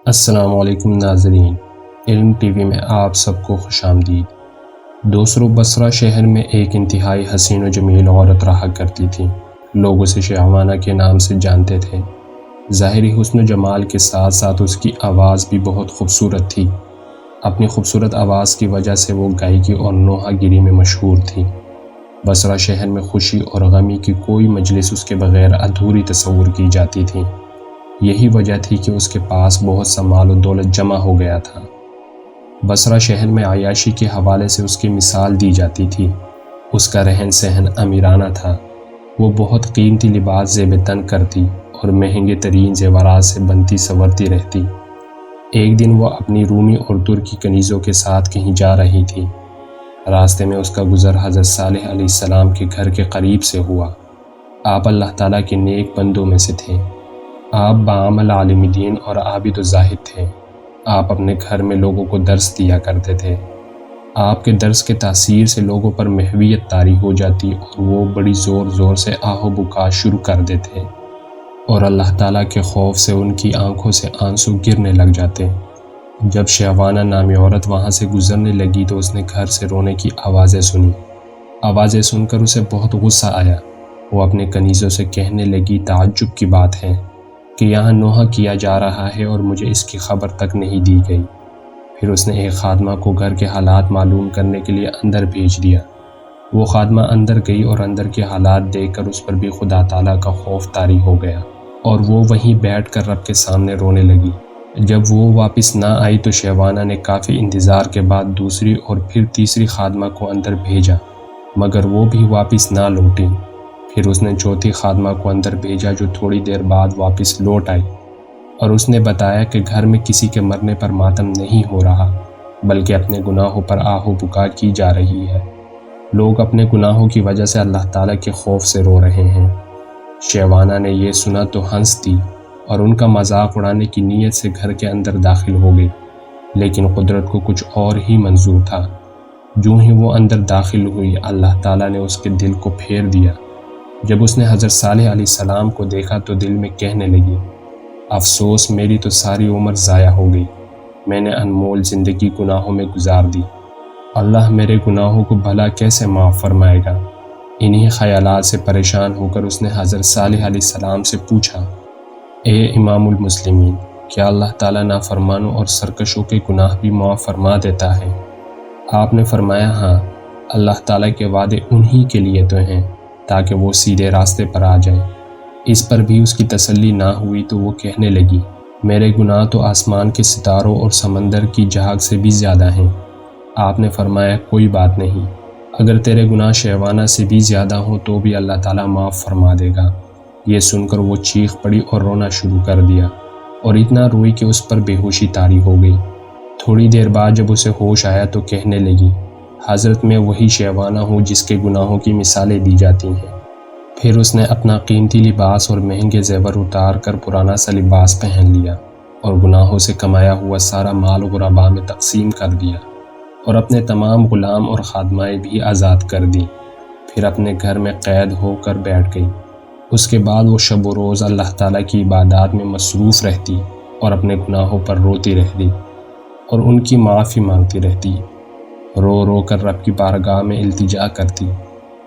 السلام علیکم ناظرین، علم ٹی وی میں آپ سب کو خوش آمدید۔ دوسروں بصرہ شہر میں ایک انتہائی حسین و جمیل عورت رہا کرتی تھی۔ لوگ اسے شہوانہ کے نام سے جانتے تھے۔ ظاہری حسن و جمال کے ساتھ ساتھ اس کی آواز بھی بہت خوبصورت تھی۔ اپنی خوبصورت آواز کی وجہ سے وہ گائیکی اور نوحہ گیری میں مشہور تھی۔ بصرہ شہر میں خوشی اور غمی کی کوئی مجلس اس کے بغیر ادھوری تصور کی جاتی تھی۔ یہی وجہ تھی کہ اس کے پاس بہت سا مال و دولت جمع ہو گیا تھا۔ بصرہ شہر میں عیاشی کے حوالے سے اس کی مثال دی جاتی تھی۔ اس کا رہن سہن امیرانہ تھا۔ وہ بہت قیمتی لباس زیب تن کرتی اور مہنگے ترین زیورات سے بنتی سنورتی رہتی۔ ایک دن وہ اپنی رومی اور ترکی کنیزوں کے ساتھ کہیں جا رہی تھی۔ راستے میں اس کا گزر حضرت صالح علیہ السلام کے گھر کے قریب سے ہوا۔ آپ اللہ تعالیٰ کے نیک بندوں میں سے تھے۔ آپ بعمل عالم دین اور عابد و زاہد تھے۔ آپ اپنے گھر میں لوگوں کو درس دیا کرتے تھے۔ آپ کے درس کے تاثیر سے لوگوں پر محویت طاری ہو جاتی اور وہ بڑی زور زور سے آہ و بکا شروع کر دیتے اور اللہ تعالیٰ کے خوف سے ان کی آنکھوں سے آنسو گرنے لگ جاتے۔ جب شہوانہ نامی عورت وہاں سے گزرنے لگی تو اس نے گھر سے رونے کی آوازیں سنی۔ آوازیں سن کر اسے بہت غصہ آیا۔ وہ اپنے کنیزوں سے کہنے لگی، تعجب کی بات ہے کہ یہاں نوحہ کیا جا رہا ہے اور مجھے اس کی خبر تک نہیں دی گئی۔ پھر اس نے ایک خادمہ کو گھر کے حالات معلوم کرنے کے لیے اندر بھیج دیا۔ وہ خادمہ اندر گئی اور اندر کے حالات دیکھ کر اس پر بھی خدا تعالیٰ کا خوف طاری ہو گیا اور وہ وہیں بیٹھ کر رب کے سامنے رونے لگی۔ جب وہ واپس نہ آئی تو شہوانہ نے کافی انتظار کے بعد دوسری اور پھر تیسری خادمہ کو اندر بھیجا، مگر وہ بھی واپس نہ لوٹی۔ پھر اس نے چوتھی خادمہ کو اندر بھیجا جو تھوڑی دیر بعد واپس لوٹ آئی اور اس نے بتایا کہ گھر میں کسی کے مرنے پر ماتم نہیں ہو رہا بلکہ اپنے گناہوں پر آہ و بکا کی جا رہی ہے۔ لوگ اپنے گناہوں کی وجہ سے اللہ تعالیٰ کے خوف سے رو رہے ہیں۔ شہوانہ نے یہ سنا تو ہنس دی اور ان کا مذاق اڑانے کی نیت سے گھر کے اندر داخل ہو گئی، لیکن قدرت کو کچھ اور ہی منظور تھا۔ جو ہی وہ اندر داخل ہوئی، اللہ تعالیٰ نے اس کے دل کو پھیر دیا۔ جب اس نے حضرت صالح علیہ السلام کو دیکھا تو دل میں کہنے لگی، افسوس میری تو ساری عمر ضائع ہو گئی، میں نے انمول زندگی گناہوں میں گزار دی، اللہ میرے گناہوں کو بھلا کیسے معاف فرمائے گا۔ انہی خیالات سے پریشان ہو کر اس نے حضرت صالح علیہ السلام سے پوچھا، اے امام المسلمین، کیا اللہ تعالیٰ نافرمانوں اور سرکشوں کے گناہ بھی معاف فرما دیتا ہے؟ آپ نے فرمایا، ہاں، اللہ تعالیٰ کے وعدے انہی کے لیے تو ہیں تاکہ وہ سیدھے راستے پر آ جائیں۔ اس پر بھی اس کی تسلی نہ ہوئی تو وہ کہنے لگی، میرے گناہ تو آسمان کے ستاروں اور سمندر کی جھاگ سے بھی زیادہ ہیں۔ آپ نے فرمایا، کوئی بات نہیں، اگر تیرے گناہ شہوانہ سے بھی زیادہ ہوں تو بھی اللہ تعالیٰ معاف فرما دے گا۔ یہ سن کر وہ چیخ پڑی اور رونا شروع کر دیا اور اتنا روئی کہ اس پر بے ہوشی طاری ہو گئی۔ تھوڑی دیر بعد جب اسے ہوش آیا تو کہنے لگی، حضرت میں وہی شہوانہ ہوں جس کے گناہوں کی مثالیں دی جاتی ہیں۔ پھر اس نے اپنا قیمتی لباس اور مہنگے زیور اتار کر پرانا سا لباس پہن لیا اور گناہوں سے کمایا ہوا سارا مال غرباء میں تقسیم کر دیا اور اپنے تمام غلام اور خادمائیں بھی آزاد کر دیں۔ پھر اپنے گھر میں قید ہو کر بیٹھ گئی۔ اس کے بعد وہ شب و روز اللہ تعالیٰ کی عبادات میں مصروف رہتی اور اپنے گناہوں پر روتی رہتی اور ان کی معافی مانگتی رہتی، رو رو کر رب کی بارگاہ میں التجا کرتی،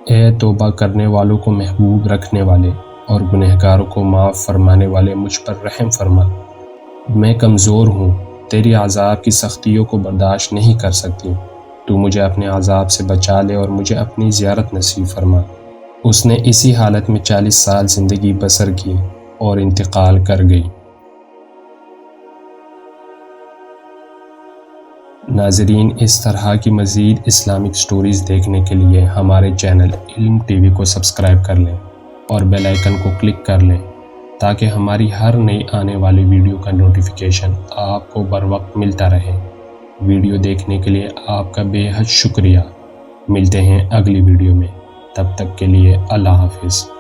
اے توبہ کرنے والوں کو محبوب رکھنے والے اور گنہگاروں کو معاف فرمانے والے، مجھ پر رحم فرما، میں کمزور ہوں، تیری عذاب کی سختیوں کو برداشت نہیں کر سکتی، تو مجھے اپنے عذاب سے بچا لے اور مجھے اپنی زیارت نصیب فرما۔ اس نے اسی حالت میں 40 سال زندگی بسر کی اور انتقال کر گئی۔ ناظرین، اس طرح کی مزید اسلامک سٹوریز دیکھنے کے لیے ہمارے چینل علم ٹی وی کو سبسکرائب کر لیں اور بیل آئیکن کو کلک کر لیں تاکہ ہماری ہر نئی آنے والی ویڈیو کا نوٹیفیکیشن آپ کو بر وقت ملتا رہے۔ ویڈیو دیکھنے کے لیے آپ کا بے حد شکریہ۔ ملتے ہیں اگلی ویڈیو میں، تب تک کے لیے اللہ حافظ۔